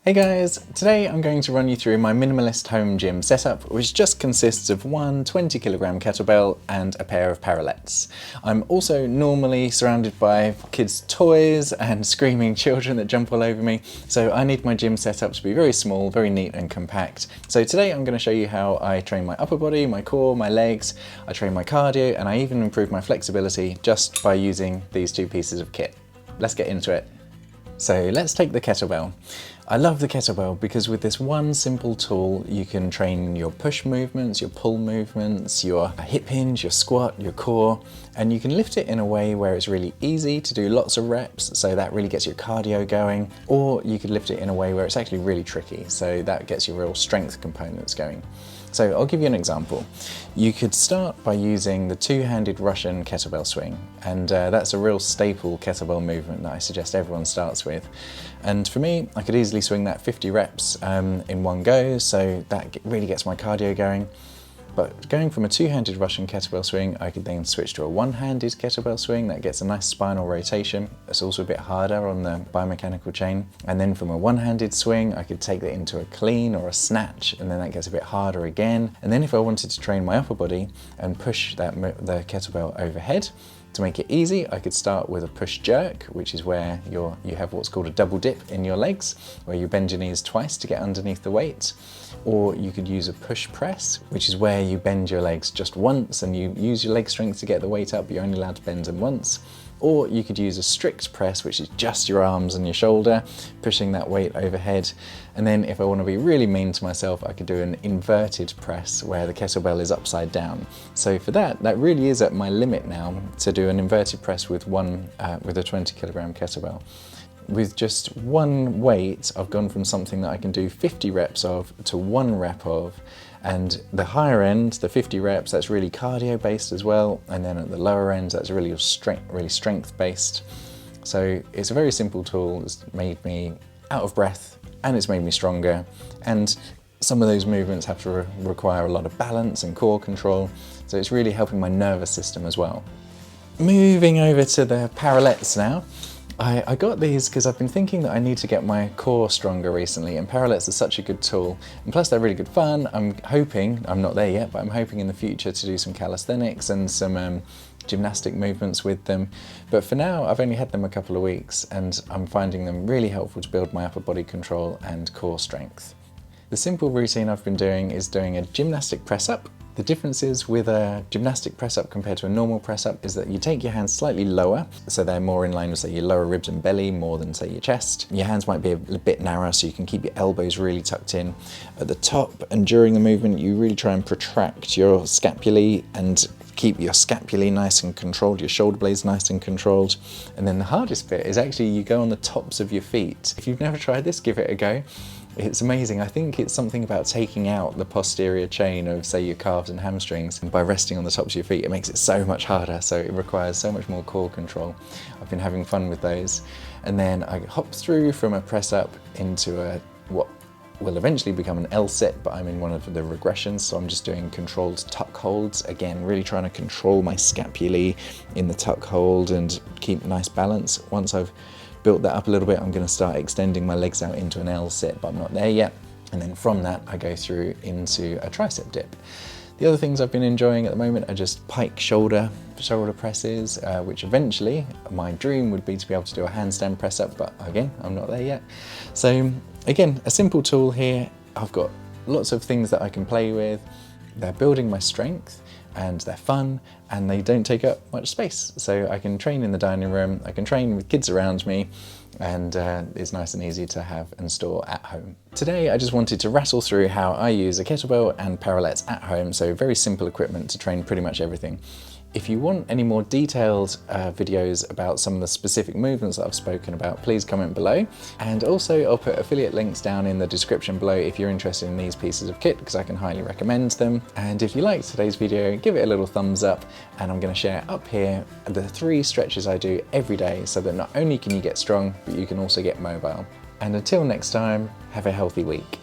Hey guys, today I'm going to run you through my minimalist home gym setup, which just consists of one 20kg kettlebell and a pair of parallettes. I'm also normally surrounded by kids' toys and screaming children that jump all over me, so I need my gym setup to be very small, very neat and compact. So today I'm going to show you how I train my upper body, my core, my legs, I train my cardio, and I even improve my flexibility just by using these two pieces of kit. Let's get into it. So let's take the kettlebell. I love the kettlebell because with this one simple tool you can train your push movements, your pull movements, your hip hinge, your squat, your core, and you can lift it in a way where it's really easy to do lots of reps, so that really gets your cardio going, or you could lift it in a way where it's actually really tricky, so that gets your real strength components going. So I'll give you an example. You could start by using the two-handed Russian kettlebell swing, and that's a real staple kettlebell movement that I suggest everyone starts with. And for me, I could easily swing that 50 reps in one go, so that really gets my cardio going. But going from a two-handed Russian kettlebell swing, I could then switch to a one-handed kettlebell swing. That gets a nice spinal rotation. It's also a bit harder on the biomechanical chain. And then from a one-handed swing, I could take that into a clean or a snatch, and then that gets a bit harder again. And then if I wanted to train my upper body and push the kettlebell overhead, to make it easy, I could start with a push jerk, which is where you have what's called a double dip in your legs, where you bend your knees twice to get underneath the weight. Or you could use a push press, which is where you bend your legs just once and you use your leg strength to get the weight up, but you're only allowed to bend them once. Or you could use a strict press, which is just your arms and your shoulder, pushing that weight overhead. And then if I want to be really mean to myself, I could do an inverted press where the kettlebell is upside down. So for that really is at my limit now to do an inverted press with a 20kg kettlebell. With just one weight, I've gone from something that I can do 50 reps of to 1 rep of. And the higher end, the 50 reps, that's really cardio based as well. And then at the lower end, that's really strength based. So it's a very simple tool. It's made me out of breath and it's made me stronger. And some of those movements have to require a lot of balance and core control. So it's really helping my nervous system as well. Moving over to the Parallettes now. I got these because I've been thinking that I need to get my core stronger recently, and Parallettes are such a good tool, and plus they're really good fun. I'm hoping, I'm not there yet, but I'm hoping in the future to do some calisthenics and some gymnastic movements with them. But for now, I've only had them a couple of weeks, and I'm finding them really helpful to build my upper body control and core strength. The simple routine I've been doing is doing a gymnastic press up. The differences with a gymnastic press up compared to a normal press up is that you take your hands slightly lower, so they're more in line with, say, your lower ribs and belly more than, say, your chest. Your hands might be a bit narrower, so you can keep your elbows really tucked in. At the top and during the movement, you really try and protract your scapulae and keep your scapulae nice and controlled, your shoulder blades nice and controlled. And then the hardest bit is actually you go on the tops of your feet. If you've never tried this, give it a go. It's amazing. I think it's something about taking out the posterior chain of, say, your calves and hamstrings, and by resting on the tops of your feet, it makes it so much harder. So it requires so much more core control. I've been having fun with those. And then I hop through from a press up into what will eventually become an L sit, but I'm in one of the regressions, so I'm just doing controlled tuck holds. Again, really trying to control my scapulae in the tuck hold and keep nice balance. Once I've built that up a little bit, I'm going to start extending my legs out into an L sit, but I'm not there yet. And then from that, I go through into a tricep dip. The other things I've been enjoying at the moment are just Pike shoulder presses, which eventually my dream would be to be able to do a handstand press up, but again, I'm not there yet. So again, a simple tool here. I've got lots of things that I can play with. They're building my strength, and they're fun, and they don't take up much space. So I can train in the dining room, I can train with kids around me, and it's nice and easy to have and store at home. Today I just wanted to rattle through how I use a kettlebell and parallettes at home, so very simple equipment to train pretty much everything. If you want any more detailed videos about some of the specific movements that I've spoken about, please comment below. And also I'll put affiliate links down in the description below if you're interested in these pieces of kit, because I can highly recommend them. And if you liked today's video, give it a little thumbs up, and I'm going to share up here the 3 stretches I do every day, so that not only can you get strong, but you can also get mobile. And until next time, have a healthy week.